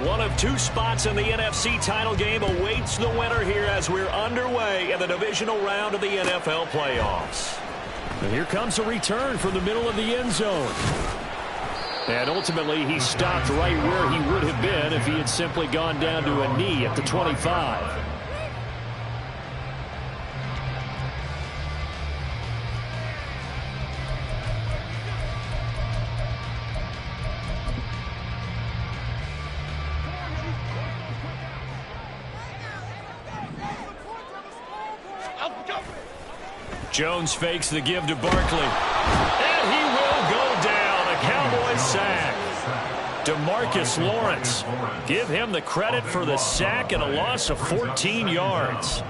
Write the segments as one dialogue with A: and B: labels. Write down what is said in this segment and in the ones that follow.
A: One of two spots in the NFC title game awaits the winner here as we're underway in the divisional round of the NFL playoffs. And here comes a return from the middle of the end zone. And ultimately, he stopped right where he would have been if he had simply gone down to a knee at the 25. Jones fakes the give to Barkley. And he will go down. A Cowboys sack. DeMarcus Lawrence. Give him the credit for the sack and a loss of 14 yards.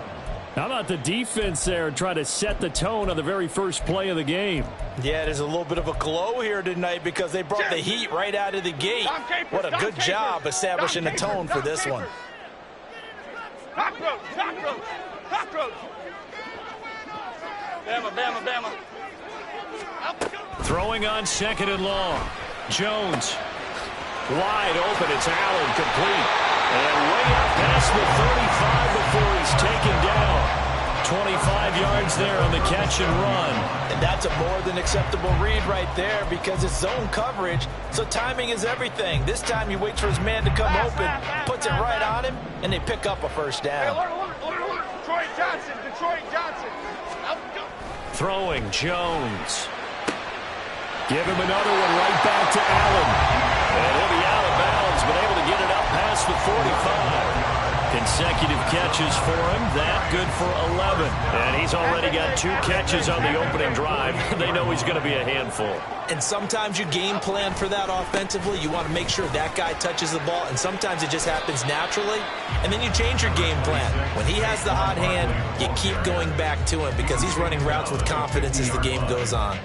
A: How about the defense there trying to set the tone on the very first play of the game?
B: Yeah, there's a little bit of a glow here tonight because they brought the heat right out of the gate. What a good job establishing a tone for this one.
C: Cockroach, cockroach, cockroach. Bama, Bama, Bama.
A: Throwing on second and long. Jones. Wide open. It's Allen, complete. And way up past the 35 before he's taken down. 25 yards there on the catch and run.
B: And that's a more than acceptable read right there because it's zone coverage, so timing is everything. This time he waits for his man to come open, puts it right on him, and they pick up a first down.
C: Hey, alert. Detroit Johnson, Detroit Johnson.
A: Throwing Jones. Give him another one right back to Allen. And he'll be out of bounds, but able to get it up past the 45. Consecutive catches for him. That good for 11. And he's already got 2 catches on the opening drive. They know he's going to be a handful.
B: And sometimes you game plan for that offensively. You want to make sure that guy touches the ball, and sometimes it just happens naturally. And then you change your game plan. When he has the hot hand, you keep going back to him because he's running routes with confidence as the game goes on.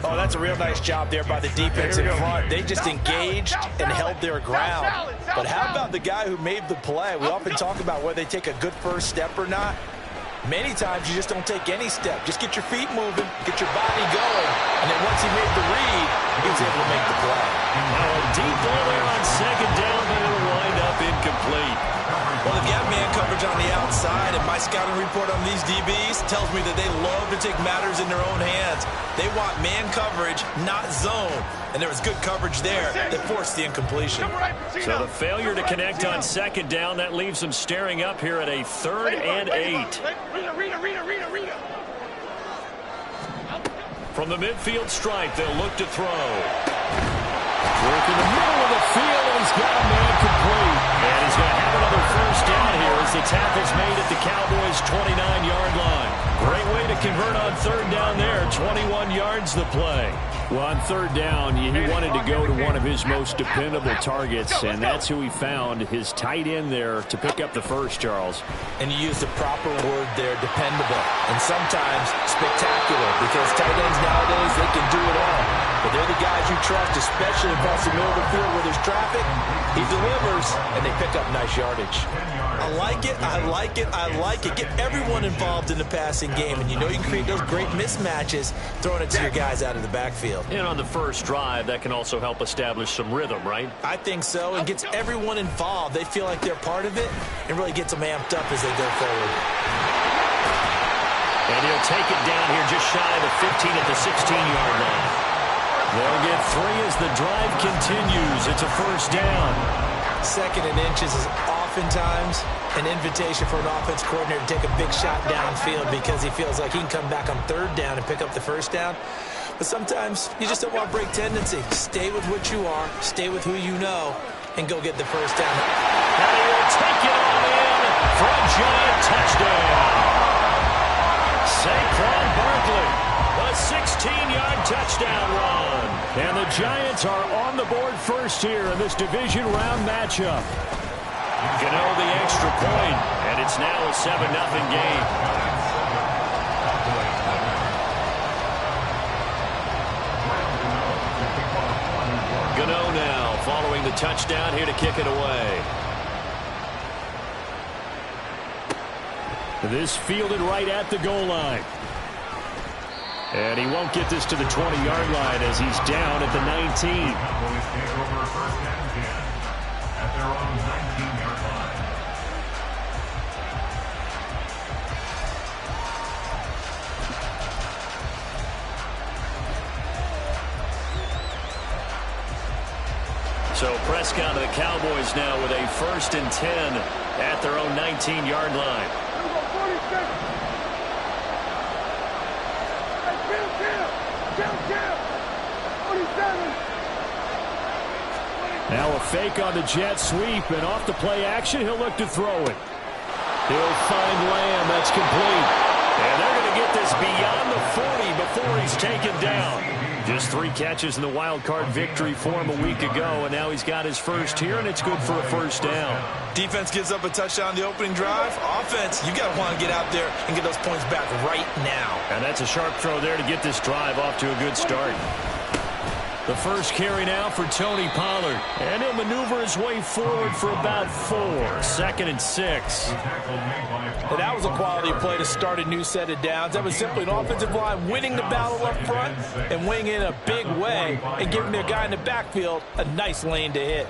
B: Oh, that's a real nice job there by the defense in front. They just engaged and held their ground. But how about the guy who made the play? We often talk about whether they take a good first step or not. Many times you just don't take any step. Just get your feet moving, get your body going, and then once he made the read, he was able to make the play.
A: Now a deep ball there on second down, but it'll wind up incomplete.
B: Well, they've got man coverage on the outside, and my scouting report on these DBs tells me that they love to take matters in their own hands. They want man coverage, not zone. And there was good coverage there that forced the incompletion.
A: So the failure to connect on second down, that leaves them staring up here at a 3rd and 8. From the midfield stripe, they'll look to throw. Work in the middle of the field, and he's got a man complete. And he's going to have another first down here as the tackle's made at the Cowboys' 29-yard line. Great way to convert on 3rd down there. 21 yards the play. Well, on 3rd down, he wanted to go to one of his most dependable targets, and that's who he found, his tight end there, to pick up the first, Charles.
B: And you use the proper word there, dependable, and sometimes spectacular, because tight ends nowadays, they can do it all. But they're the guys you trust, especially across the middle of the field where there's traffic. He delivers, and they pick up nice yardage. I like it, I like it, I like it. Get everyone involved in the passing game, and you know you can create those great mismatches throwing it to your guys out of the backfield.
A: And on the first drive, that can also help establish some rhythm, right?
B: I think so, and gets everyone involved. They feel like they're part of it, and really gets them amped up as they go forward.
A: And he'll take it down here just shy of the 15 at the 16-yard line. They'll get 3 as the drive continues. It's a first down.
B: 2nd and inches is oftentimes an invitation for an offense coordinator to take a big shot downfield because he feels like he can come back on 3rd down and pick up the first down. But sometimes you just don't want to break tendency. Stay with what you are, stay with who you know, and go get the first down.
A: And he will take it all in for a giant touchdown. Saquon Barkley, a 16-yard touchdown run. And the Giants are on the board first here in this division round matchup. Gano the extra point, and it's now a 7-0 game. Gano now following the touchdown here to kick it away. This fielded right at the goal line. And he won't get this to the 20-yard line as he's down at the 19.
D: at their own 19-yard line.
A: So Prescott of the Cowboys now with a 1st and 10 at their own 19-yard line. Now a fake on the jet sweep, and off the play action, he'll look to throw it. He'll find Lamb. That's complete. And they're going to get this beyond the 40 before he's taken down. Just 3 catches in the wild card victory for him a week ago, and now he's got his first here, and it's good for a 1st down.
B: Defense gives up a touchdown the opening drive. Offense, you got to want to get out there and get those points back right now.
A: And that's a sharp throw there to get this drive off to a good start. The first carry now for Tony Pollard. And he'll maneuver his way forward for about 4. 2nd and 6.
B: Well, that was a quality play to start a new set of downs. That was simply an offensive line winning the battle up front and winning in a big way and giving their guy in the backfield a nice lane to hit.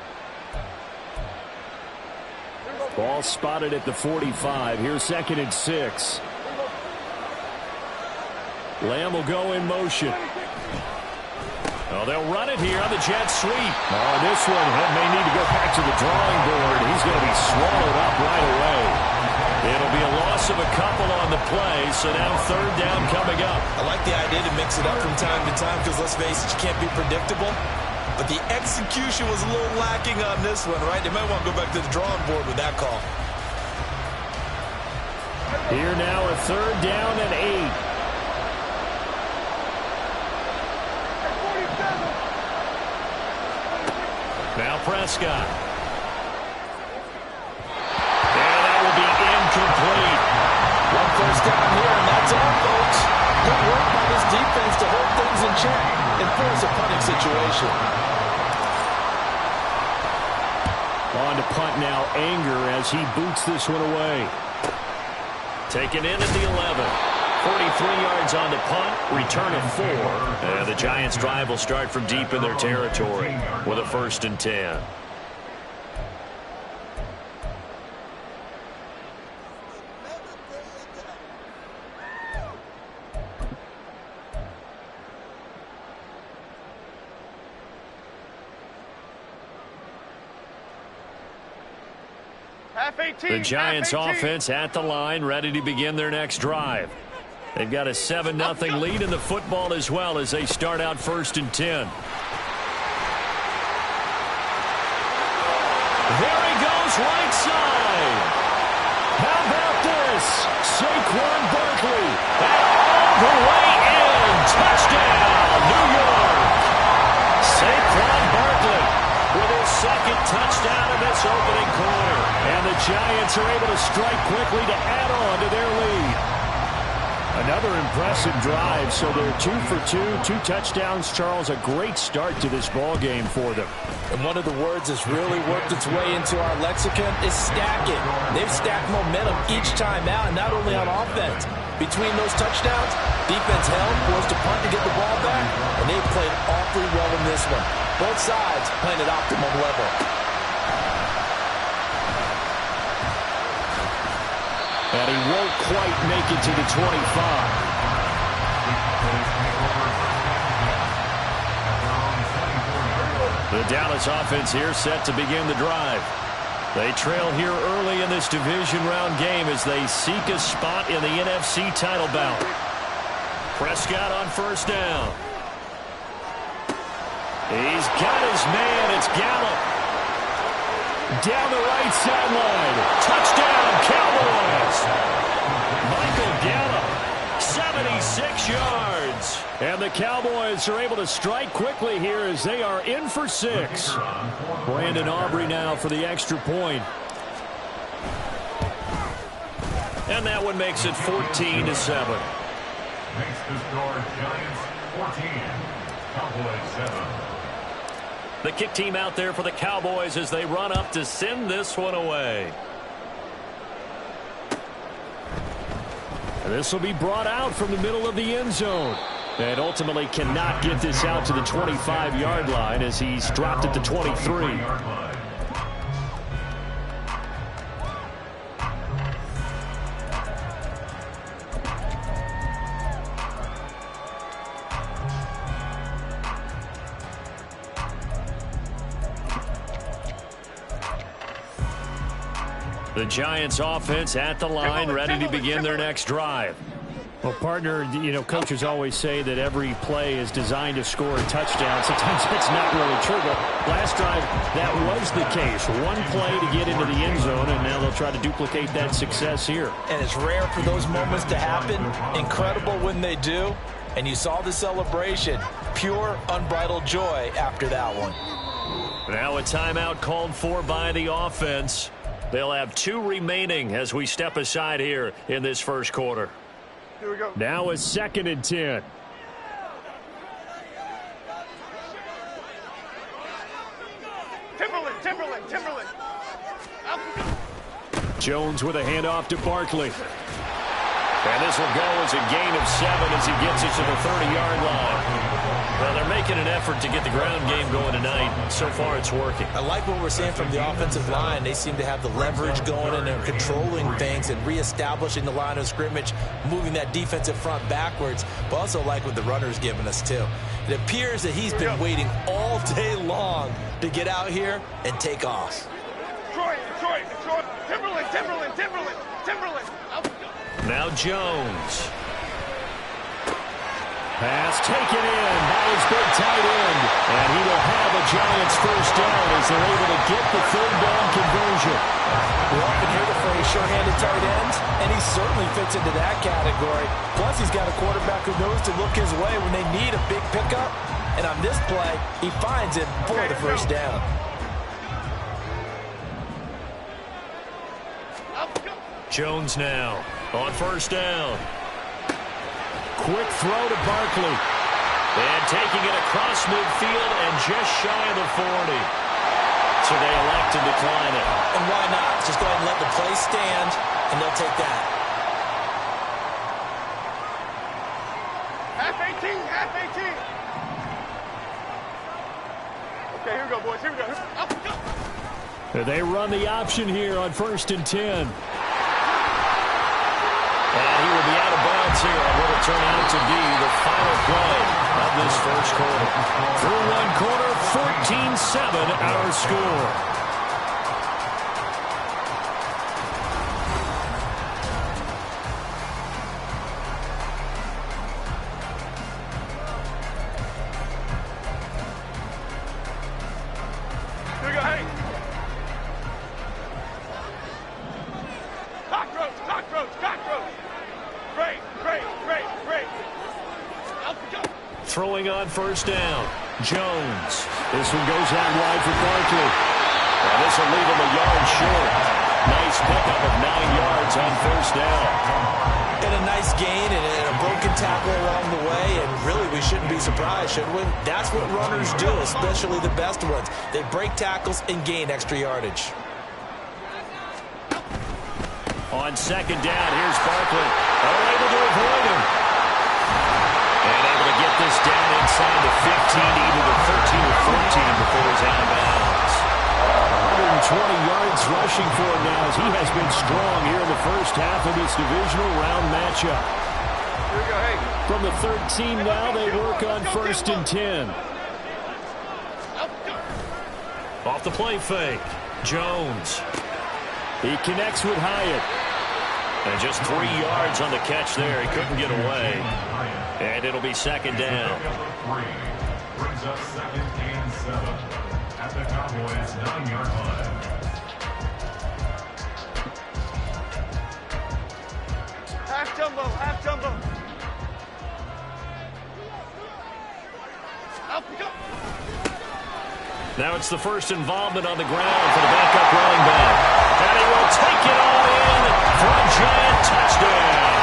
A: Ball spotted at the 45. Here's 2nd and 6. Lamb will go in motion. Oh, they'll run it here on the jet sweep. Oh, this one may need to go back to the drawing board. He's going to be swallowed up right away. It'll be a loss of a couple on the play, so now 3rd down coming up.
B: I like the idea to mix it up from time to time because, let's face it, you can't be predictable. But the execution was a little lacking on this one, right? They might want to go back to the drawing board with that call.
A: Here now a 3rd down and 8. Now Prescott. And that will be incomplete.
B: 1 first down here, and that's all, folks. Good work by this defense to hold things in check and force a punting situation.
A: On to punt now, Anger, as he boots this one away. Taken in at the 11. 43 yards on the punt, return of 4. And the Giants' drive will start from deep in their territory with a 1st and 10. The Giants' offense at the line, ready to begin their next drive. They've got a 7-0 lead in the football as well as they start out 1st and 10. There he goes, right side. How about this? Saquon Barkley. All the way in. Touchdown, New York. Saquon Barkley with his 2nd touchdown in this opening quarter. And the Giants are able to strike quickly to add on to their lead. Another impressive drive, so they're 2 for 2, 2 touchdowns. Charles, a great start to this ball game for them.
B: And one of the words that's really worked its way into our lexicon is stacking. They've stacked momentum each time out, and not only on offense. Between those touchdowns, defense held, forced a punt to get the ball back, and they've played awfully well in this one. Both sides playing at optimum level.
A: And he won't quite make it to the 25. The Dallas offense here set to begin the drive. They trail here early in this division round game as they seek a spot in the NFC title bout. Prescott on 1st down. He's got his man. It's Gallup. Down the right sideline. Touchdown, Cowboys. Michael Gallup, 76 yards. And the Cowboys are able to strike quickly here as they are in for 6. Brandon Aubrey now for the extra point. And that one makes it 14-7.
D: Makes the score Giants 14, Cowboys 7.
A: The kick team out there for the Cowboys as they run up to send this one away. And this will be brought out from the middle of the end zone. And ultimately cannot get this out to the 25-yard line as he's dropped at the 23. The Giants offense at the line, ready to begin their next drive.
E: Well, partner, you know, coaches always say that every play is designed to score a touchdown. Sometimes that's not really true, but last drive, that was the case. One play to get into the end zone, and now they'll try to duplicate that success here.
B: And it's rare for those moments to happen. Incredible when they do. And you saw the celebration. Pure, unbridled joy after that one.
A: Now a timeout called for by the offense. They'll have 2 remaining as we step aside here in this first quarter.
C: Here we go.
E: Now a 2nd and 10.
C: Timberland.
A: Jones with a handoff to Barkley. And this will go as a gain of 7 as he gets it to the 30-yard line. Well, they're making an effort to get the ground game going tonight. So far, it's working.
B: I like what we're seeing from the offensive line. They seem to have the leverage going, and they're controlling things and reestablishing the line of scrimmage, moving that defensive front backwards. But also like what the runner's giving us, too. It appears that he's been waiting all day long to get out here and take off.
C: Detroit. Timberland.
A: Now Jones. Pass taken in by his big tight end. And he will have a Giants first down as they're able to get the 3rd down conversion.
B: We often hear the phrase short-handed tight ends, and he certainly fits into that category. Plus, he's got a quarterback who knows to look his way when they need a big pickup. And on this play, he finds it for the first down.
A: Jones now on first down. Quick throw to Barkley. And taking it across midfield and just shy of the 40. So they elect to decline it.
B: And why not? Just go ahead and let the play stand, and they'll take that.
C: Half 18. Okay, here we go, boys. Here we go.
E: They run the option here on 1st and 10.
A: And he will be out of bounds here on what will turn out to be the final play of this first quarter. Through one quarter, 14-7 our score.
C: Here we go, hey. Cockroach. Great.
A: Throwing on first down. Jones. This one goes out wide for Barkley. And this will leave him a yard short. Nice pickup of 9 yards on first down.
B: And a nice gain and a broken tackle along the way, and really we shouldn't be surprised, should we? That's what runners do, especially the best ones. They break tackles and gain extra yardage.
A: On second down, here's Barkley. Able to avoid him. And able to get this down inside the 15, either the 13 or 14 before he's out of bounds. 120 yards rushing for him now as he has been strong here in the first half of this divisional round matchup.
C: Here we go, hey.
E: From the 13 now, they work on 1st and 10.
A: Off the play fake. Jones.
E: He connects with Hyatt.
A: And just 3 yards on the catch there. He couldn't get away. And it'll be second down.
D: Brings up 2nd and 7 at the Cowboys' 9-yard line.
C: Half jumbo.
A: Now it's the first involvement on the ground for the backup running back. And he will take it all in for a Giant touchdown.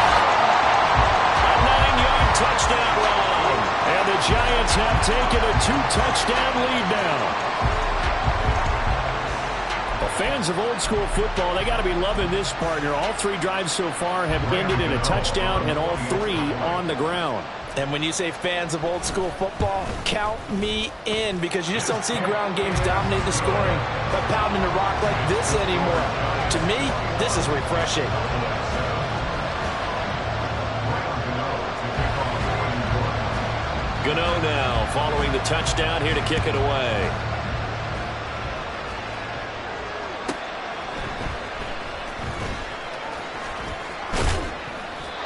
A: A 9-yard touchdown run. And the Giants have taken a 2-touchdown lead now. Well, fans of old school football, they got to be loving this, partner. All 3 drives so far have ended in a touchdown, and all 3 on the ground.
B: And when you say fans of old school football, count me in, because you just don't see ground games dominate the scoring by pounding the rock like this anymore. To me, this is refreshing.
A: Gano now following the touchdown here to kick it away.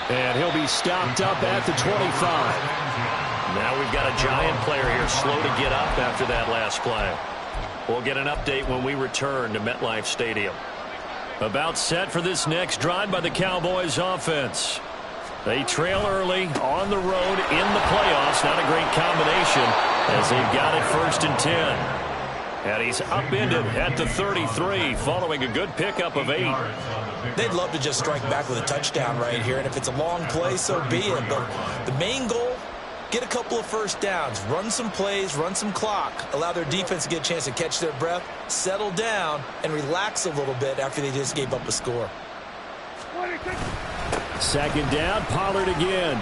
E: And he'll be stopped up at the 25.
A: Now we've got a Giant player here slow to get up after that last play. We'll get an update when we return to MetLife Stadium. About set for this next drive by the Cowboys offense. They trail early on the road in the playoffs. Not a great combination as they've got it 1st and 10. And he's upended at the 33 following a good pickup of 8.
B: They'd love to just strike back with a touchdown right here, and if it's a long play, so be it. But the main goal, get a couple of first downs, run some plays, run some clock, allow their defense to get a chance to catch their breath, settle down, and relax a little bit after they just gave up a score.
E: 2nd down, Pollard again.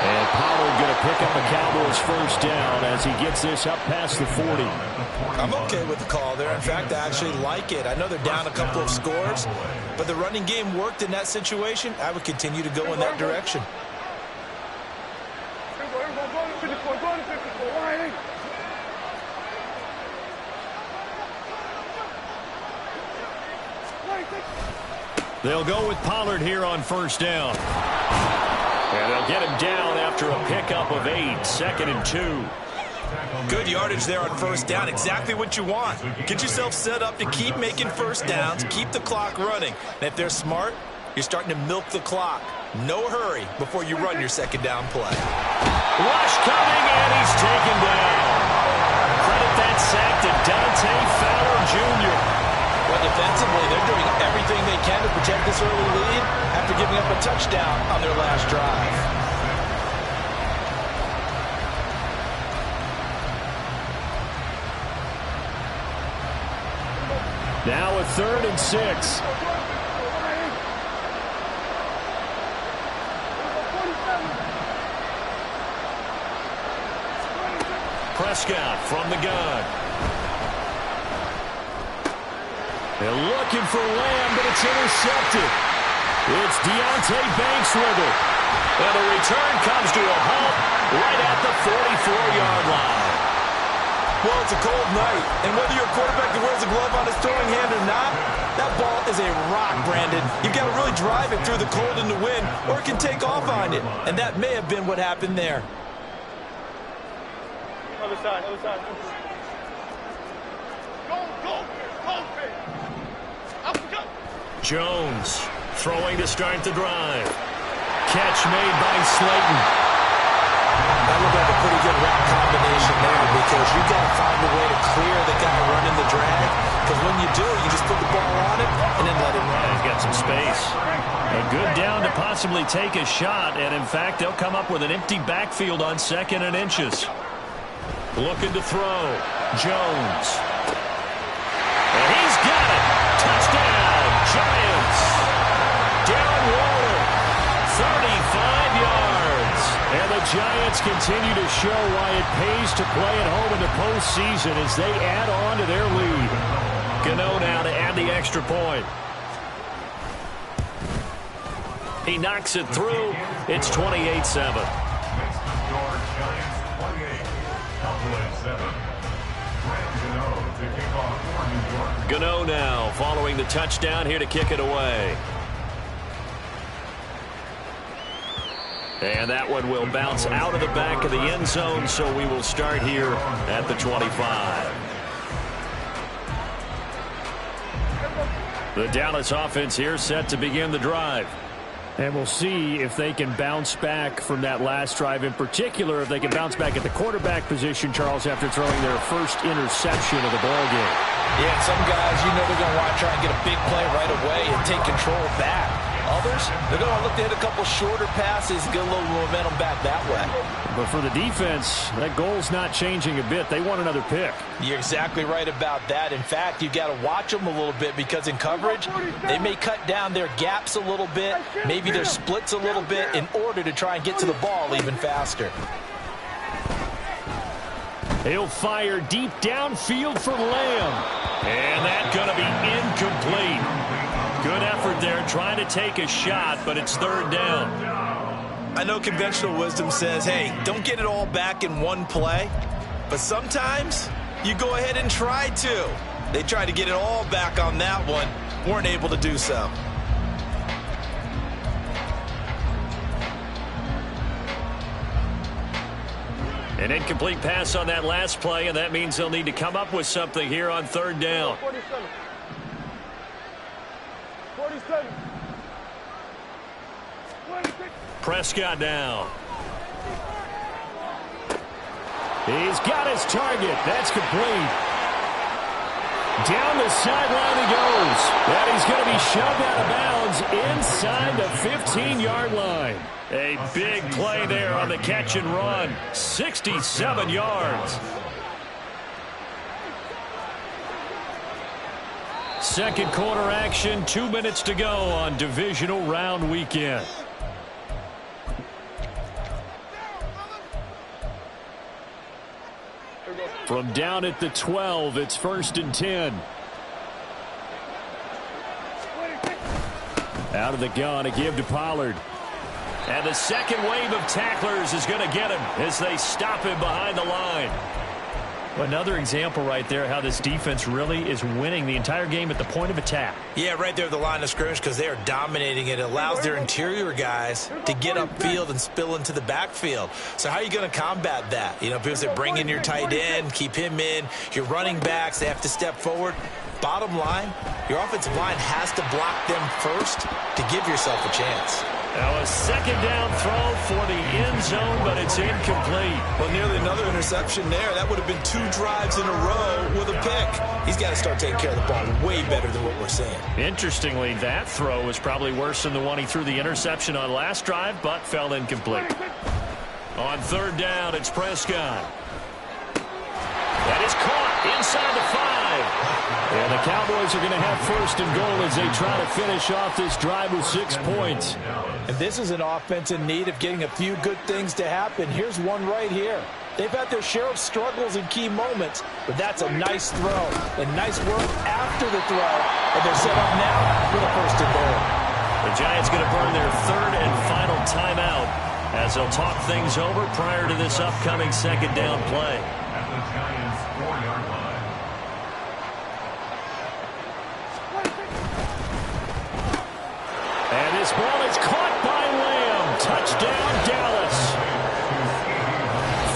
E: And Pollard going to pick up a Cowboys 1st down as he gets this up past the 40.
B: I'm okay with the call there. In fact, I actually like it. I know they're down a couple of scores, but the running game worked in that situation. I would continue to go in that direction.
E: They'll go with Pollard here on 1st down. And they'll get him down after a pickup of 8, 2nd and 2.
B: Good yardage there on 1st down. Exactly what you want. Get yourself set up to keep making first downs, keep the clock running. And if they're smart, you're starting to milk the clock. No hurry before you run your 2nd down play.
E: Rush coming, and he's taken down. Credit that sack to Dante Fowler Jr.
B: Well, defensively, they're doing everything they can to protect this early lead after giving up a touchdown on their last drive.
E: Now a 3rd and 6. Prescott from the gun. They're looking for Lamb, but it's intercepted. It's Deonte Banks with it. And the return comes to a halt right at the 44-yard line.
B: Well, it's a cold night, and whether you're a quarterback that wears a glove on his throwing hand or not, that ball is a rock, Brandon. You've got to really drive it through the cold and the wind, or it can take off on you. And that may have been what happened there.
C: Other side, other side. Go, go, go, go.
E: Jones throwing to start the drive. Catch made by Slayton.
B: That looked like a pretty good route combination there because you've got to find a way to clear the guy running the drag. Because when you do, you just put the ball on it and then let him run.
E: He's got some space. A good down to possibly take a shot. And, in fact, they'll come up with an empty backfield on 2nd and inches. Looking to throw. Jones. And he's got it. Touchdown, Giants. Darren Waller, 35 yards. And the Giants continue to show why it pays to play at home in the postseason as they add on to their lead. Gano now to add the extra point. He knocks it through. It's 28-7. Gano now following the touchdown here to kick it away. And that one will bounce out of the back of the end zone, so we will start here at the 25. The Dallas offense here set to begin the drive. And we'll see if they can bounce back from that last drive. In particular, if they can bounce back at the quarterback position, Charles, after throwing their first interception of the ballgame.
B: Yeah, some guys, you know they're going to want to try and get a big play right away and take control back. Others, they're going to look to hit a couple shorter passes, get a little momentum back that way.
E: But for the defense, that goal's not changing a bit. They want another pick.
B: You're exactly right about that. In fact, you've got to watch them a little bit because in coverage, they may cut down their gaps a little bit, maybe their splits a little bit in order to try and get to the ball even faster.
E: He'll fire deep downfield for Lamb. And that's going to be incomplete. Good effort there trying to take a shot, but it's 3rd down.
B: I know conventional wisdom says, hey, don't get it all back in one play. But sometimes you go ahead and try to. They tried to get it all back on that one. Weren't able to do so.
A: An incomplete pass on that last play, and that means they'll need to come up with something here on third down.
C: 47. 47. 26.
A: Prescott now.
E: He's got his target. That's complete. Down the sideline he goes. And he's going to be shoved out of bounds inside the 15-yard line.
A: A big play there on the catch and run. 67 yards. Second quarter action, 2 minutes to go on divisional round weekend.
E: From down at the 12, it's 1st and 10. Out of the gun, a give to Pollard.
A: And the second wave of tacklers is going to get him as they stop him behind the line.
E: Another example right there how this defense really is winning the entire game at the point of attack.
B: Yeah, right there at the line of scrimmage because they are dominating it. It allows their interior guys to get upfield and spill into the backfield. So how are you going to combat that? You know, people say bring in your tight end, keep him in. Your running backs, they have to step forward. Bottom line, your offensive line has to block them first to give yourself a chance.
A: Now a second down throw for the end zone, but it's incomplete.
B: Well, nearly another interception there. That would have been 2 drives in a row with a pick. He's got to start taking care of the ball way better than what we're seeing.
A: Interestingly, that throw was probably worse than the one he threw the interception on last drive, but fell incomplete. On third down, it's Prescott. That is caught inside the 5.
E: And the Cowboys are going to have 1st and goal as they try to finish off this drive with 6 points.
B: And this is an offense in need of getting a few good things to happen. Here's one right here. They've had their share of struggles in key moments, but that's a nice throw. And nice work after the throw. And they're set up now with a 1st and goal.
A: The Giants going to burn their 3rd and final timeout as they'll talk things over prior to this upcoming second down play.
D: At the Giants' 4-yard line.
E: And this ball is caught by Lamb. Touchdown, Dallas.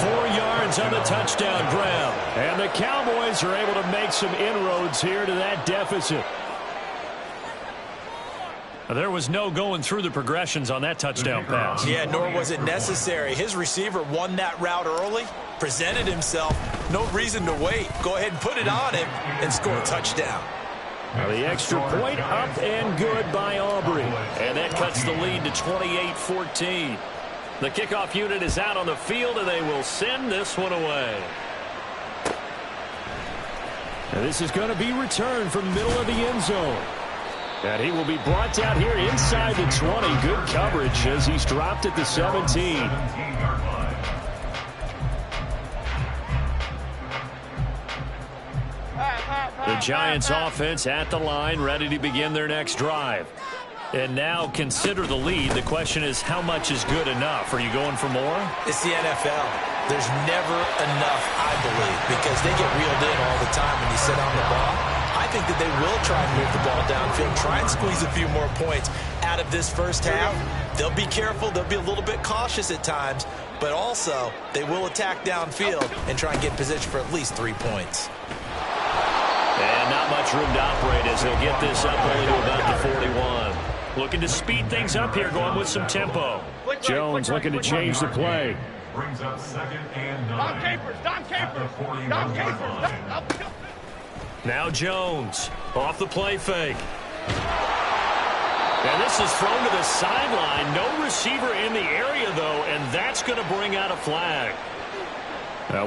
A: 4 yards on the touchdown grab.
E: And the Cowboys are able to make some inroads here to that deficit.
A: There was no going through the progressions on that touchdown pass.
B: Yeah, nor was it necessary. His receiver won that route early, presented himself. No reason to wait. Go ahead and put it on him and score a touchdown.
E: Now the extra point up and good by Aubrey.
A: And that cuts the lead to 28-14. The kickoff unit is out on the field, and they will send this one away.
E: Now this is going to be returned from the middle of the end zone. And he will be brought down here inside the 20. Good coverage as he's dropped at the 17.
D: 17-yard line.
A: The Giants offense at the line, ready to begin their next drive. And now consider the lead. The question is, how much is good enough? Are you going for more?
B: It's the NFL. There's never enough, I believe, because they get reeled in all the time when you sit on the ball. I think that they will try and move the ball downfield, try and squeeze a few more points out of this first half. They'll be careful. They'll be a little bit cautious at times, but also they will attack downfield and try and get position for at least 3 points.
A: And not much room to operate as they'll get this up only to about the 41. Looking to speed things up here, going with some tempo.
E: Jones looking to change the play.
D: Brings up 2nd and 9.
C: Dom Capers. Dom Capers. Dom Capers.
A: Now Jones off the play fake. And this is thrown to the sideline. No receiver in the area, though, and that's going to bring out a flag.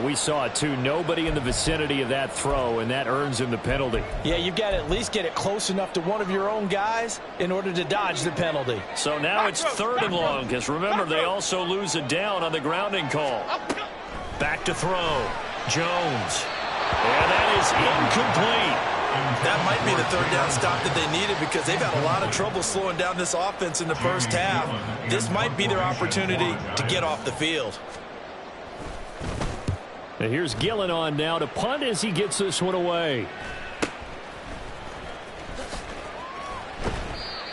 E: We saw it, too. Nobody in the vicinity of that throw, and that earns him the penalty.
B: Yeah, you've got to at least get it close enough to one of your own guys in order to dodge the penalty.
A: So now it's 3rd and long, because remember, they also lose a down on the grounding call. Back to throw. Jones. And that is incomplete.
B: That might be the 3rd down stop that they needed because they've had a lot of trouble slowing down this offense in the first half. This might be their opportunity to get off the field.
E: And here's Gillen on now to punt as he gets this one away.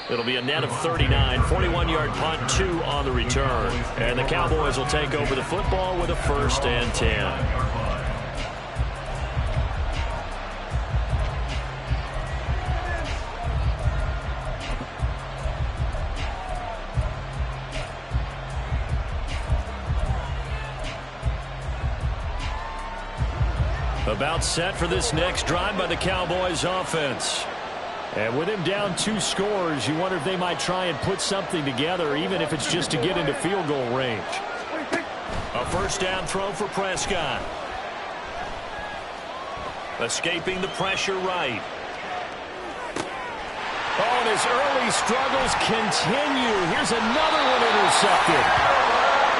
A: It'll be a net of 39, 41-yard punt, 2 on the return. And the Cowboys will take over the football with a 1st and 10. About set for this next drive by the Cowboys offense.
E: And with him down 2 scores, you wonder if they might try and put something together, even if it's just to get into field goal range.
A: A 1st down throw for Prescott. Escaping the pressure right.
E: Oh, and his early struggles continue. Here's another one intercepted.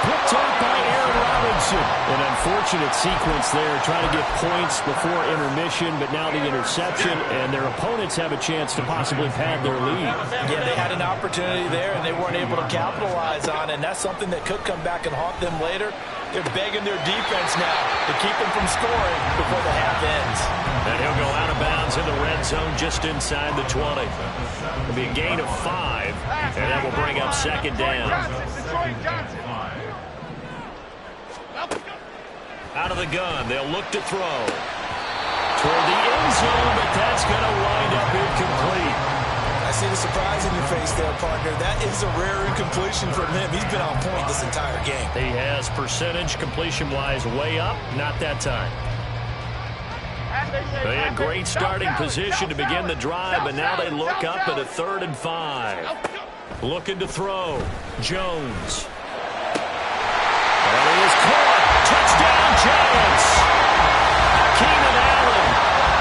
E: Picked off by Aaron Robinson. An unfortunate sequence there, trying to get points before intermission, but now the interception, and their opponents have a chance to possibly pad their lead.
B: Yeah, they had an opportunity there, and they weren't able to capitalize on it, and that's something that could come back and haunt them later. They're begging their defense now to keep them from scoring before the half ends.
A: And he'll go out of bounds in the red zone just inside the 20. It'll be a gain of 5, and that will bring up 2nd down. Out of the gun, they'll look to throw. Toward the end zone, but that's going to wind up incomplete.
B: I see the surprise in your face there, partner. That is a rare incompletion from him. He's been on point this entire game.
A: He has percentage completion-wise way up, not that time. They had great starting position to begin the drive, but now they look up at a 3rd and 5. Looking to throw. Jones. And he is caught. Touchdown, Giants. Keenan Allen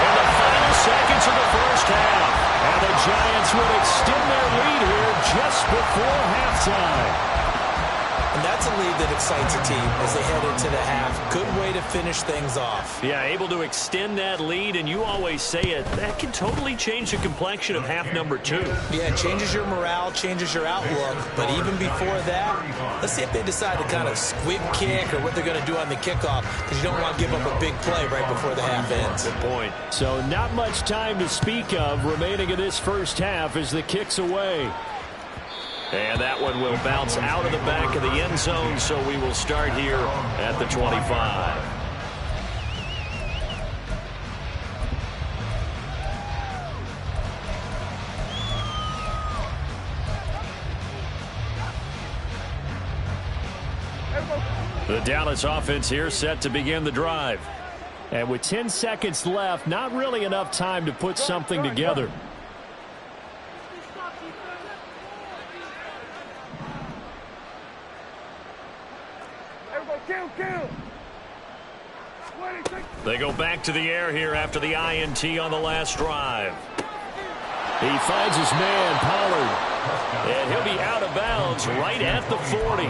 A: in the final seconds of the 1st half. And the Giants will extend their lead here just before halftime.
B: And that's a lead that excites a team as they head into the half. Good way to finish things off.
A: Yeah, able to extend that lead, and you always say it, that can totally change the complexion of half number 2.
B: Yeah, it changes your morale, changes your outlook. But even before that, let's see if they decide to kind of squib kick or what they're going to do on the kickoff, because you don't want to give up a big play right before the half ends.
A: Good point.
E: So not much time to speak of remaining in this 1st half as the kick's away.
A: And that one will bounce out of the back of the end zone, so we will start here at the 25. The Dallas offense here set to begin the drive.
E: And with 10 seconds left, not really enough time to put something together.
A: They go back to the air here after the INT on the last drive.
E: He finds his man, Pollard.
A: And he'll be out of bounds right at the 40.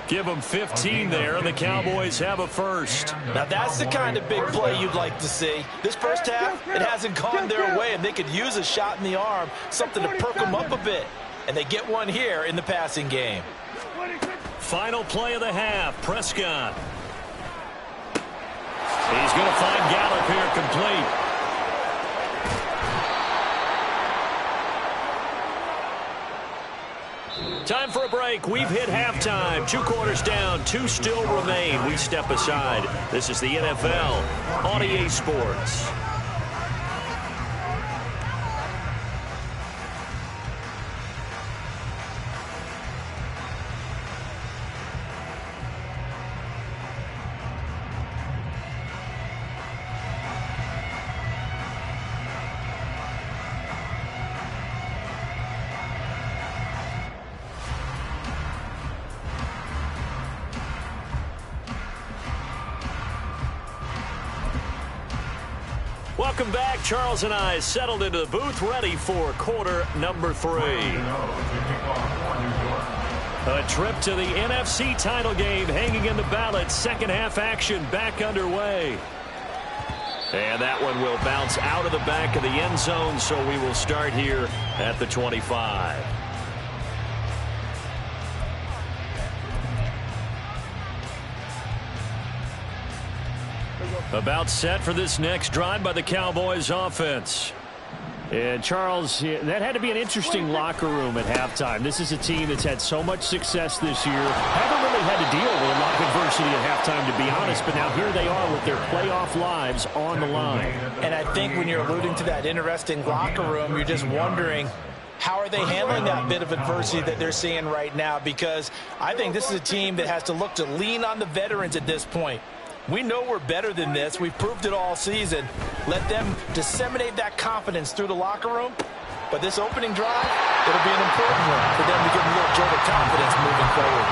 A: Give them 15 there, and the Cowboys have a 1st.
B: Now that's the kind of big play you'd like to see. This 1st half, it hasn't gone their way, and they could use a shot in the arm, something to perk them up a bit. And they get one here in the passing game.
A: Final play of the half, Prescott. He's going to find Gallup here complete. Time for a break. We've hit halftime. 2 quarters down. 2 still remain. We step aside. This is the NFL on EA Sports. Welcome back. Charles and I settled into the booth, ready for quarter number 3. A trip to the NFC title game hanging in the balance. 2nd half action back underway. And that one will bounce out of the back of the end zone, so we will start here at the 25. About set for this next drive by the Cowboys offense.
E: And, Charles, that had to be an interesting locker room at halftime. This is a team that's had so much success this year. Haven't really had to deal with a lot of adversity at halftime, to be honest. But now here they are with their playoff lives on the line.
B: And I think when you're alluding to that interesting locker room, you're just wondering, how are they handling that bit of adversity that they're seeing right now? Because I think this is a team that has to look to lean on the veterans at this point. We know we're better than this. We've proved it all season. Let them disseminate that confidence through the locker room. But this opening drive, it'll be an important one for them to get a little jolt of confidence moving forward.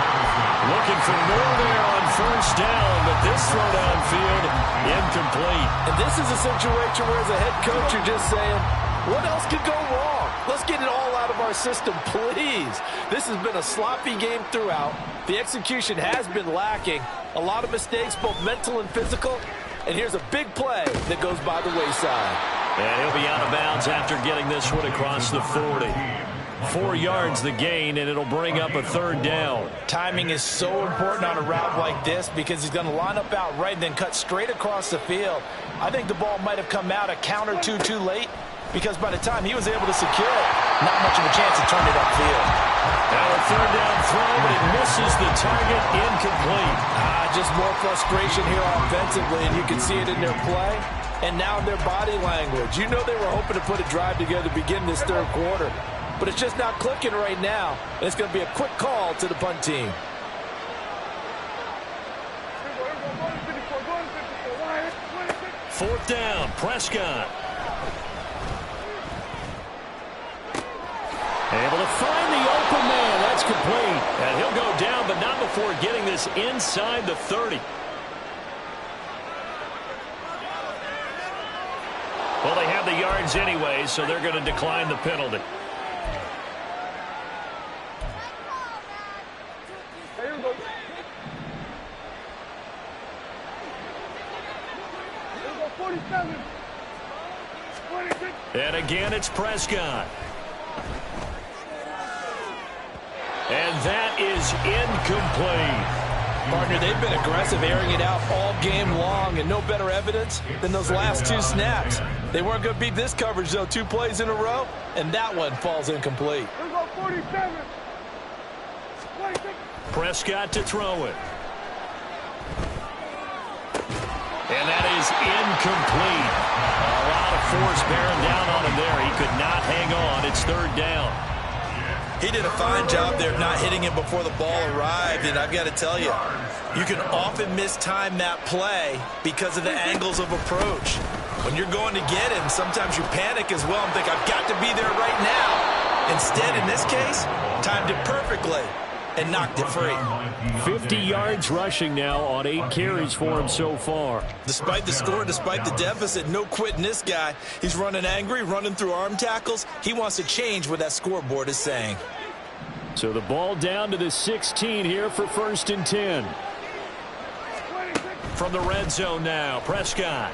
A: Looking for more there on first down, but this throw downfield incomplete.
B: And this is a situation where as a head coach, you're just saying, what else could go wrong? Let's get it all out of our system, please. This has been a sloppy game throughout. The execution has been lacking. A lot of mistakes, both mental and physical. And here's a big play that goes by the wayside.
A: And he'll be out of bounds after getting this one across the 40. 4 yards the gain, and it'll bring up a third down.
B: Timing is so important on a route like this because he's going to line up out right and then cut straight across the field. I think the ball might have come out a count or two too late, because by the time he was able to secure it, not much of a chance to turn it upfield.
A: Now a third down throw, but it misses the target, incomplete.
B: Just more frustration here offensively, and you can see it in their play and now in their body language. You know they were hoping to put a drive together to begin this third quarter, but it's just not clicking right now, and it's going to be a quick call to the punt team.
A: Fourth down, Prescott. Able to find the open man. That's complete. And he'll go down, but not before getting this inside the 30. Well, they have the yards anyway, so they're going to decline the penalty. And again, it's Prescott. And that is incomplete.
B: Partner, they've been aggressive, airing it out all game long, and no better evidence than those last 2 snaps. They weren't going to beat this coverage, though, 2 plays in a row, and that one falls incomplete.
A: Prescott to throw it. And that is incomplete. A lot of force bearing down on him there. He could not hang on. It's third down.
B: He did a fine job there of not hitting it before the ball arrived, and I've got to tell you, you can often mistime that play because of the angles of approach. When you're going to get him, sometimes you panic as well and think, I've got to be there right now. Instead, in this case, timed it perfectly and knocked it free.
E: 50 yards rushing now on 8 carries for him so far.
B: Despite the score, despite the deficit, no quitting this guy. He's running angry, running through arm tackles. He wants to change what that scoreboard is saying.
E: So the ball down to the 16 here for 1st and 10.
A: From the red zone now, Prescott.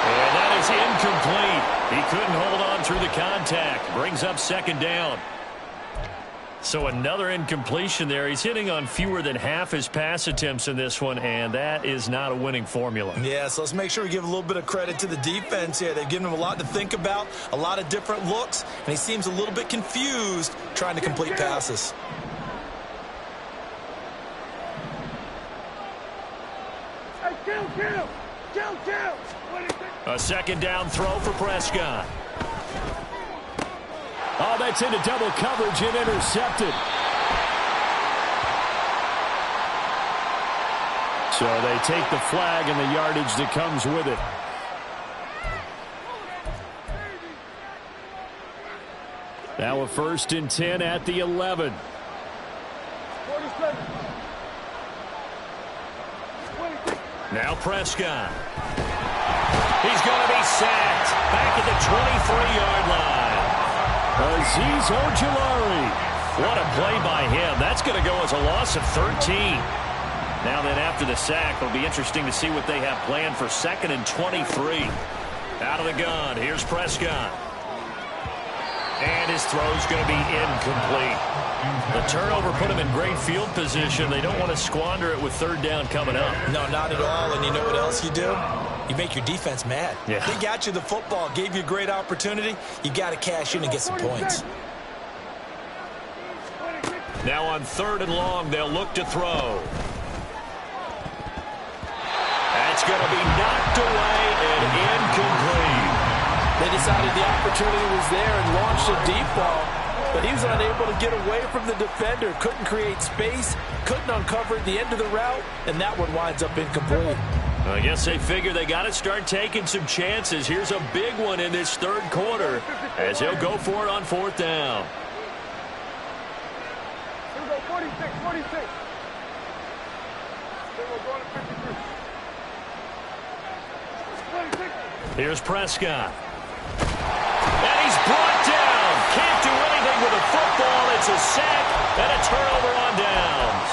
A: And that is incomplete. He couldn't hold on through the contact. Brings up 2nd down. So another incompletion there. He's hitting on fewer than half his pass attempts in this one, and that is not a winning formula.
B: Yeah, so let's make sure we give a little bit of credit to the defense here. They've given him a lot to think about, a lot of different looks, and he seems a little bit confused trying to complete passes.
A: A 2nd down throw for Prescott.
E: Oh, that's into double coverage and intercepted. So they take the flag and the yardage that comes with it. Now a 1st and 10 at the 11.
A: Now Prescott. He's going to be sacked back at the 23-yard line.
E: Azeez Ojulari.
A: What a play by him. That's going to go as a loss of 13. Now then, after the sack, it'll be interesting to see what they have planned for 2nd and 23. Out of the gun, here's Prescott. And his throw's going to be incomplete. The turnover put him in great field position. They don't want to squander it with 3rd down coming up.
B: No, not at all. And you know what else you do? you make your defense mad.
E: Yeah.
B: They got you the football, gave you a great opportunity. You got to cash in and get some points.
A: Now on 3rd and long, they'll look to throw. That's going to be knocked away and incomplete.
B: They decided the opportunity was there and launched a deep ball, but he was unable to get away from the defender, couldn't create space, couldn't uncover at the end of the route, and that one winds up incomplete.
A: I guess they figure they got to start taking some chances. Here's a big one in this 3rd quarter as he'll go for it on 4th down.
C: Here we go, 46, 46. Here we go, going to 53. 26.
A: Here's Prescott. And he's brought down. Can't do anything with the football. It's a sack and a turnover on downs.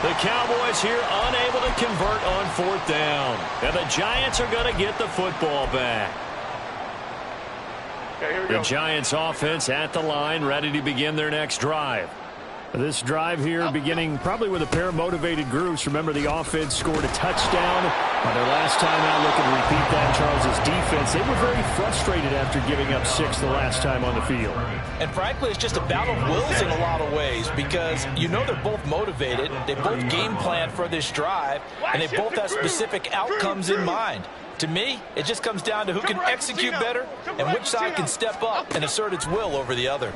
A: The Cowboys here unable to convert on 4th down. And the Giants are going to get the football back.
C: Okay, here we
A: The
C: go.
A: Giants offense at the line, ready to begin their next drive.
E: This drive here beginning probably with a pair of motivated groups. Remember, the offense scored a touchdown on their last time out. Looking to repeat that. Charles' defense, they were very frustrated after giving up 6 the last time on the field.
B: And frankly, it's just a battle of wills in a lot of ways because you know they're both motivated, they both game plan for this drive, and they both have specific outcomes in mind. To me, it just comes down to who can execute better and which side can step up and assert its will over the other.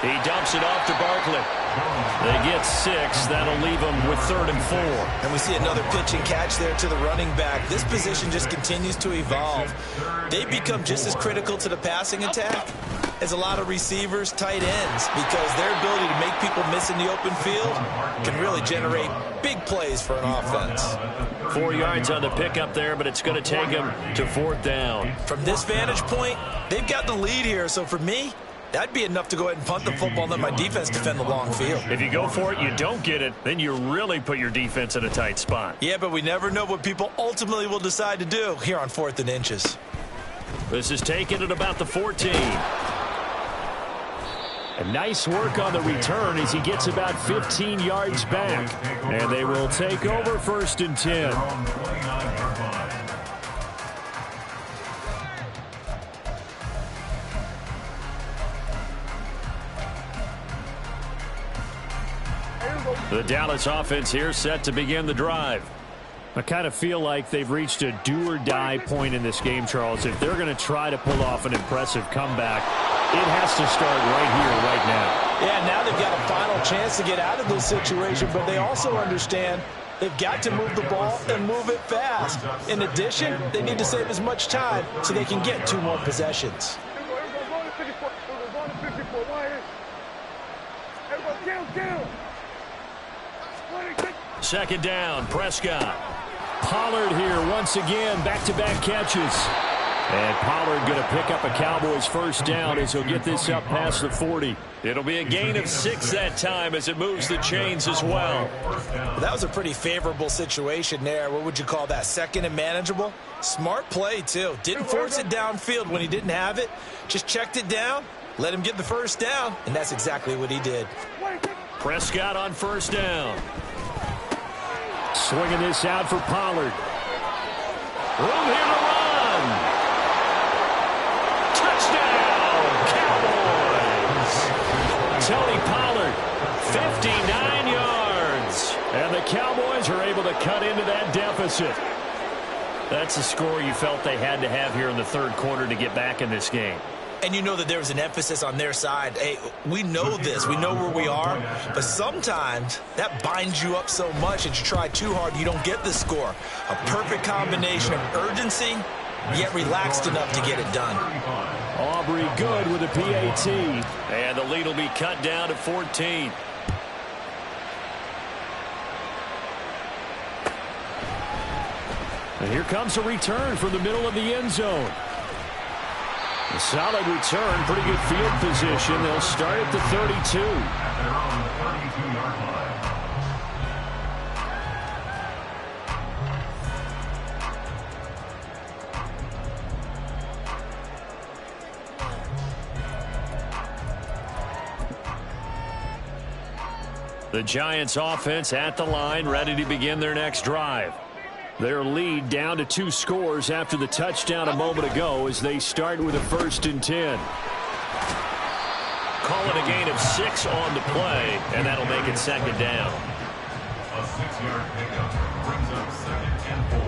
A: He dumps it off to Barkley. They get 6. That'll leave them with 3rd and 4.
B: And we see another pitch and catch there to the running back. This position just continues to evolve. They become just as critical to the passing attack as a lot of receivers, tight ends, because their ability to make people miss in the open field can really generate big plays for an offense.
A: 4 yards on the pickup there, but it's going to take him to 4th down.
B: From this vantage point, they've got the lead here. So for me, that'd be enough to go ahead and punt the football and let my defense defend the long field.
A: If you go for it, you don't get it, then you really put your defense in a tight spot.
B: Yeah, but we never know what people ultimately will decide to do here on 4th and inches.
A: This is taken at about the 14.
E: And nice work on the return as he gets about 15 yards back. And they will take over 1st and 10.
A: The Dallas offense here set to begin the drive.
E: I kind of feel like they've reached a do-or-die point in this game, Charles. If they're going to try to pull off an impressive comeback, it has to start right here, right now.
B: Yeah, now they've got a final chance to get out of this situation, but they also understand they've got to move the ball and move it fast. In addition, they need to save as much time so they can get 2 more possessions.
C: Here we go, going to 54. Here we go, going to 54. Why is? Here we go, kill. 26.
A: 2nd down, Prescott.
E: Pollard here once again, back-to-back catches. And Pollard going to pick up a Cowboys 1st down as he'll get this up past the 40.
A: It'll be a gain of 6 that time as it moves the chains as well.
B: That was a pretty favorable situation there. What would you call that? 2nd and manageable? Smart play, too. Didn't force it downfield when he didn't have it. Just checked it down, let him get the 1st down, and that's exactly what he did.
A: Prescott on 1st down.
E: Swinging this out for Pollard.
A: Room here to run. Touchdown, Cowboys.
E: Tony Pollard, 59 yards. And the Cowboys are able to cut into that deficit.
A: That's a score you felt they had to have here in the 3rd quarter to get back in this game.
B: And you know that there was an emphasis on their side. Hey, we know this. We know where we are. But sometimes that binds you up so much that you try too hard, you don't get the score. A perfect combination of urgency, yet relaxed enough to get it done.
E: Aubrey good with a PAT.
A: And the lead will be cut down to 14.
E: And here comes a return from the middle of the end zone. A solid return, pretty good field position. They'll start at the 32.
D: At their own 32-yard line.
A: The Giants offense at the line, ready to begin their next drive.
E: Their lead down to 2 scores after the touchdown a moment ago as they start with a 1st and 10.
A: Call it a gain of 6 on the play, and that'll make it 2nd down.
D: A 6-yard pickup brings up 2nd and 4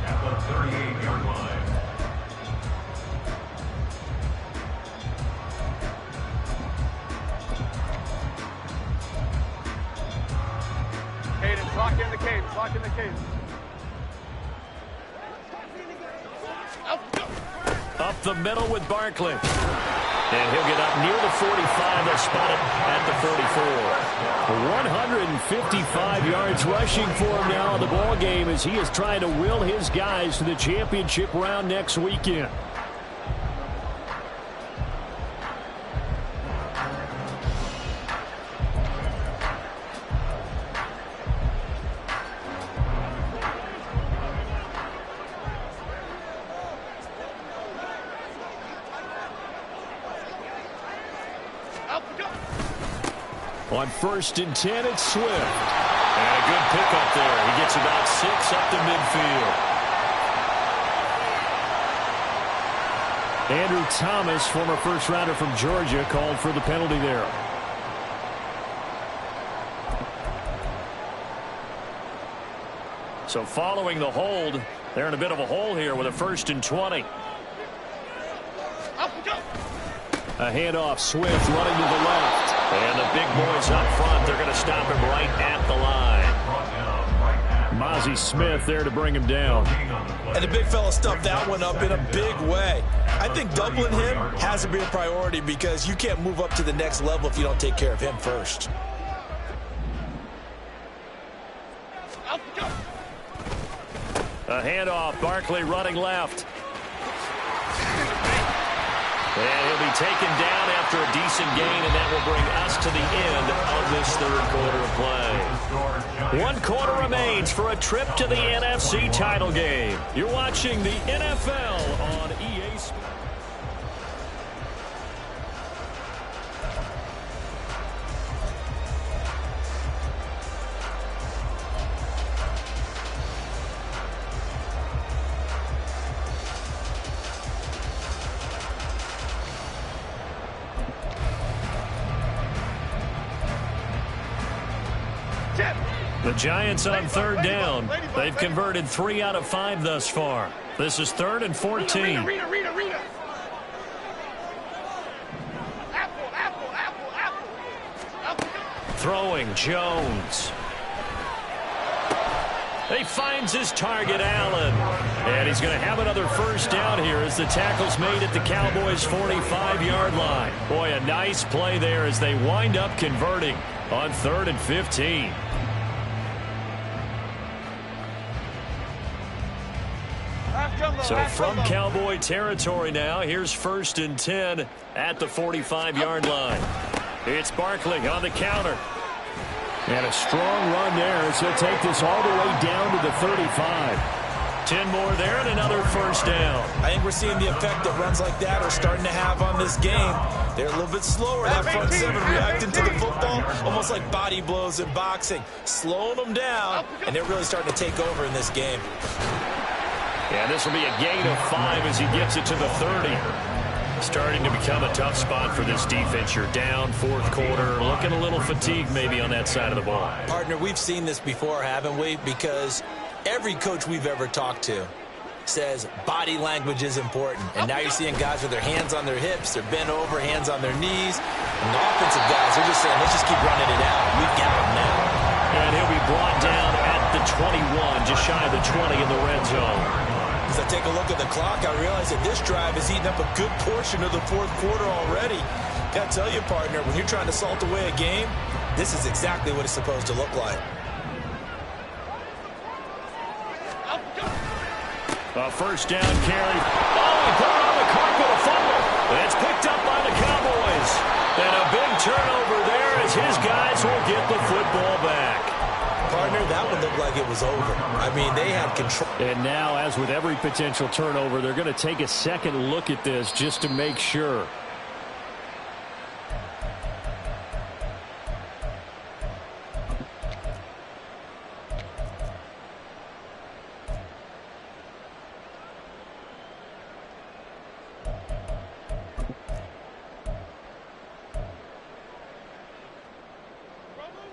D: at the 38-yard line.
C: Cadence, lock in the cadence, lock in the cadence.
A: Up the middle with Barkley. And he'll get up near the 45. They'll spot it at the 44.
E: 155 yards rushing for him now in the ball game as he is trying to will his guys to the championship round next weekend. On 1st and 10, it's Swift.
A: And a good pickup there. He gets about 6 up to midfield.
E: Andrew Thomas, former first-rounder from Georgia, called for the penalty there.
A: So following the hold, they're in a bit of a hole here with a 1st and 20.
E: A handoff, Swift running to the left.
A: And the big boys up front, they're going to stop him right at the line.
E: Mozzie Smith there to bring him down.
B: And the big fella stuffed that one up in a big way. I think doubling him has to be a priority because you can't move up to the next level if you don't take care of him first.
A: A handoff, Barkley running left. And he'll be taken down after a decent gain, and that will bring us to the end of this 3rd quarter of play. 1 quarter remains for a trip to the NFC title game.
E: You're watching the NFL on EA Sports.
A: The Giants on 3rd down. They've converted 3 out of 5 thus far. This is 3rd and 14.
C: Rita. Apple.
A: Throwing Jones. He finds his target, Allen. And he's going to have another 1st down here as the tackle's made at the Cowboys' 45-yard line. Boy, a nice play there as they wind up converting on 3rd and 15. So from Cowboy territory now, here's 1st and 10 at the 45-yard line. It's Barkley on the counter.
E: And a strong run there as he'll take this all the way down to the 35.
A: 10 more there and another 1st down.
B: I think we're seeing the effect that runs like that are starting to have on this game. They're a little bit slower, that front 7 reacting to the football, almost like body blows in boxing, slowing them down, and they're really starting to take over in this game.
A: And this will be a gain of 5 as he gets it to the 30. Starting to become a tough spot for this defense. You're down 4th quarter, looking a little fatigued maybe on that side of the ball.
B: Partner, we've seen this before, haven't we? Because every coach we've ever talked to says body language is important. And now you're seeing guys with their hands on their hips, they're bent over, hands on their knees. And the offensive guys, they're just saying, let's just keep running it out. We've got them now.
A: And he'll be brought down at the 21, just shy of the 20 in the red zone.
B: As I take a look at the clock, I realize that this drive has eaten up a good portion of the 4th quarter already. Got to tell you, partner, when you're trying to salt away a game, this is exactly what it's supposed to look like.
A: A 1st down carry. Oh, he put it on the carpet, a fumble. It's picked up by the Cowboys. And a big turnover there as his guys will get the football back.
B: Partner, that one looked like it was over. I mean, they had control.
E: And now, as with every potential turnover, they're going to take a second look at this just to make sure.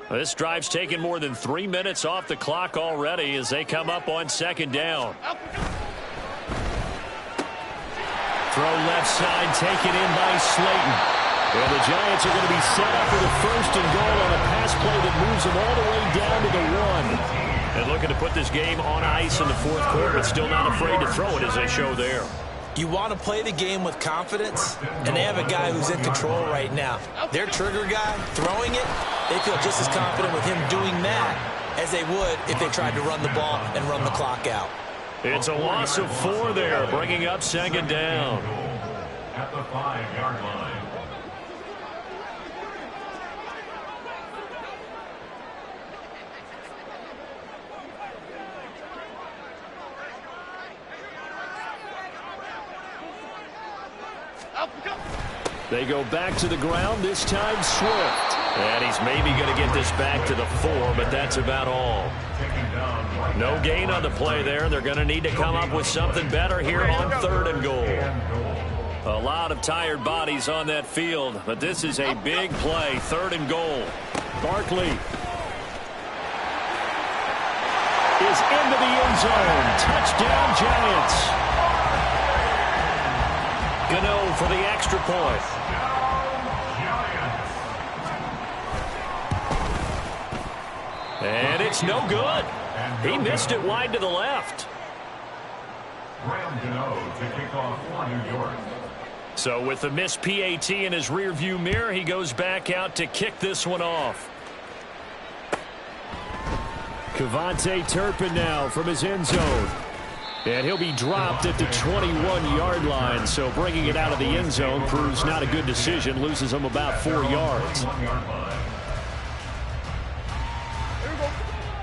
E: This drive's taken more than 3 minutes off the clock already as they come up on second down. Throw left side, taken in by Slayton. And the Giants are going to be set up for the first and goal on a pass play that moves them all the way down to the 1. And looking to put this game on ice in the fourth quarter, but still not afraid to throw it as they show there.
B: You want to play the game with confidence, and they have a guy who's in control right now. Their trigger guy, throwing it, they feel just as confident with him doing that as they would if they tried to run the ball and run the clock out.
E: It's a loss of 4 there, bringing up second down.
D: At the 5-yard line.
E: They go back to the ground, this time Swift. And he's maybe going to get this back to the 4, but that's about all. No gain on the play there. They're going to need to come up with something better here on 3rd and goal. A lot of tired bodies on that field, but this is a big play, 3rd and goal. Barkley is into the end zone. Touchdown, Giants. Gano for the extra point. And it's no good. He missed it wide to the left.
D: Graham Gano to kick off for New York.
E: So with the missed PAT in his rearview mirror, he goes back out to kick this one off. Kevontae Turpin now from his end zone. And he'll be dropped at the 21-yard line, so bringing it out of the end zone proves not a good decision, loses him about 4 yards.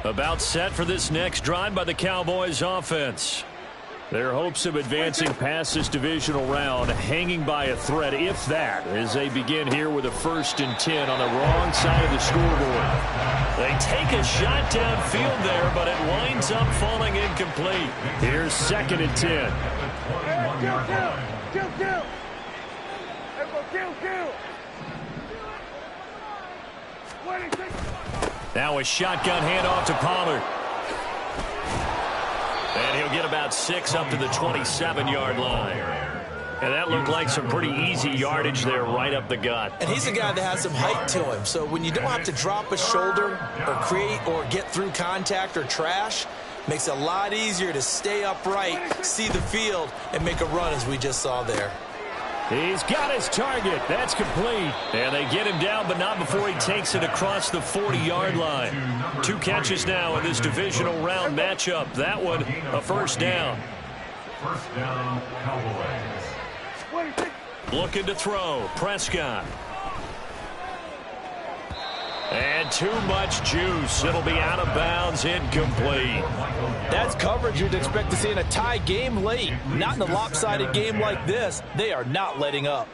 E: About set for this next drive by the Cowboys offense. Their hopes of advancing past this divisional round hanging by a thread, if that, as they begin here with a 1st and 10 on the wrong side of the scoreboard. They take a shot downfield there, but it winds up falling incomplete. Here's 2nd and 10. Now a shotgun handoff to Pollard. And he'll get about 6 up to the 27-yard line. And that looked like some pretty easy yardage there right up the gut.
B: And he's a guy that has some height to him. So when you don't have to drop a shoulder or create or get through contact or trash, makes it a lot easier to stay upright, see the field, and make a run as we just saw there.
E: He's got his target. That's complete. And they get him down, but not before he takes it across the 40-yard line. 2 catches now in this divisional round matchup. That one, a 1st down.
D: 1st down, Cowboys.
E: Looking to throw. Prescott. And too much juice. It'll be out of bounds, incomplete.
B: That's coverage you'd expect to see in a tie game late. Not in a lopsided game like this. They are not letting up.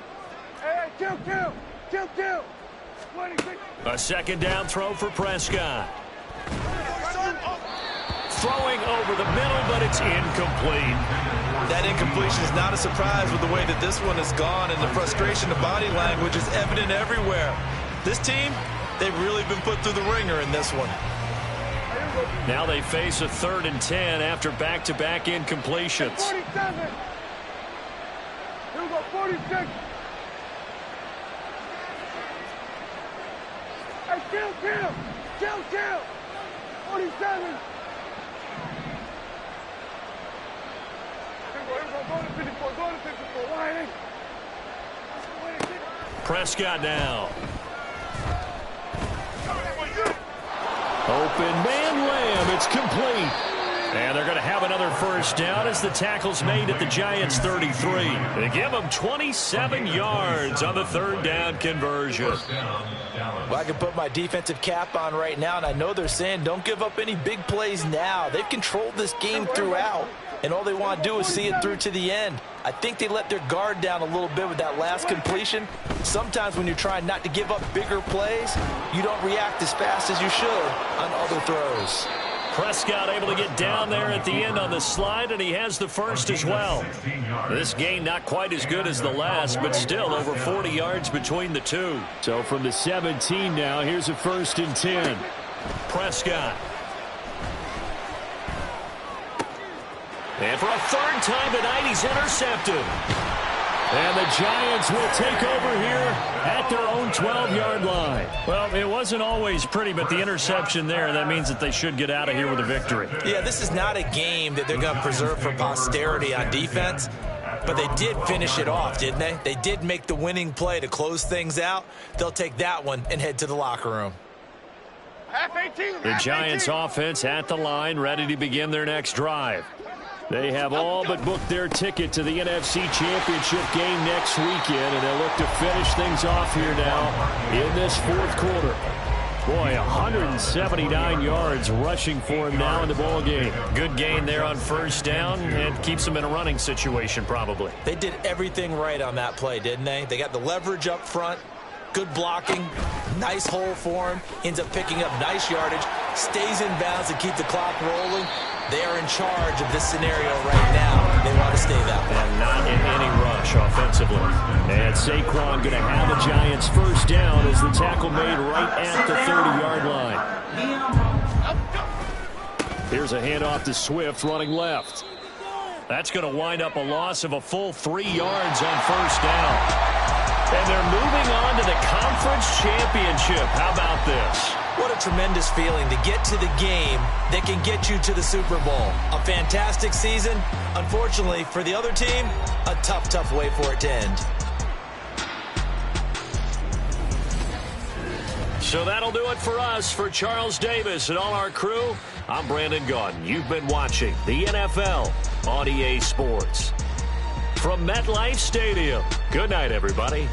C: Kill.
E: A 2nd down throw for Prescott. Throwing over the middle, but it's incomplete.
B: That incompletion is not a surprise with the way that this one has gone, and the frustration of body language is evident everywhere. This team, they've really been put through the ringer in this one.
E: Now they face a 3rd and 10 after back-to-back incompletions.
C: 47. Here we go, 46. Hey, kill. 47. Go to 54. Why?
E: Prescott now. Open man Lamb. It's complete. And they're going to have another 1st down as the tackle's made at the Giants' 33. They give them 27 yards on the 3rd down conversion.
B: Well, I can put my defensive cap on right now, and I know they're saying don't give up any big plays now. They've controlled this game throughout, and all they want to do is see it through to the end. I think they let their guard down a little bit with that last completion. Sometimes when you're trying not to give up bigger plays, you don't react as fast as you should on other throws.
A: Prescott able to get down there at the end on the slide, and he has the first as well. This gain not quite as good as the last, but still over 40 yards between the two.
E: So from the 17 now, here's a 1st and 10.
A: Prescott. And for a 3rd time tonight, he's intercepted.
E: And the Giants will take over here at their own 12-yard line.
A: Well, it wasn't always pretty, but the interception there, that means that they should get out of here with a victory.
B: Yeah, this is not a game that they're going to preserve for posterity on defense, but they did finish it off, didn't they? They did make the winning play to close things out. They'll take that one and head to the locker room.
A: The Giants offense at the line, ready to begin their next drive.
E: They have all but booked their ticket to the NFC Championship game next weekend, and they'll look to finish things off here now in this 4th quarter. Boy, 179 yards rushing for him now in the ball game.
A: Good gain there on 1st down, and keeps them in a running situation probably.
B: They did everything right on that play, didn't they? They got the leverage up front, good blocking, nice hole for him, ends up picking up nice yardage, stays in bounds to keep the clock rolling. They are in charge of this scenario right now. They want to stay that way.
A: And not in any rush offensively.
E: And Saquon going to have the Giants 1st down as the tackle made right at the 30-yard line. Here's a handoff to Swift running left.
A: That's going to wind up a loss of a full 3 yards on 1st down. And they're moving on to the conference championship. How about this?
B: What a tremendous feeling to get to the game that can get you to the Super Bowl. A fantastic season. Unfortunately, for the other team, a tough, tough way for it to end.
A: So that'll do it for us. For Charles Davis and all our crew, I'm Brandon Gaudin. You've been watching the NFL on EA Sports. From MetLife Stadium, good night, everybody.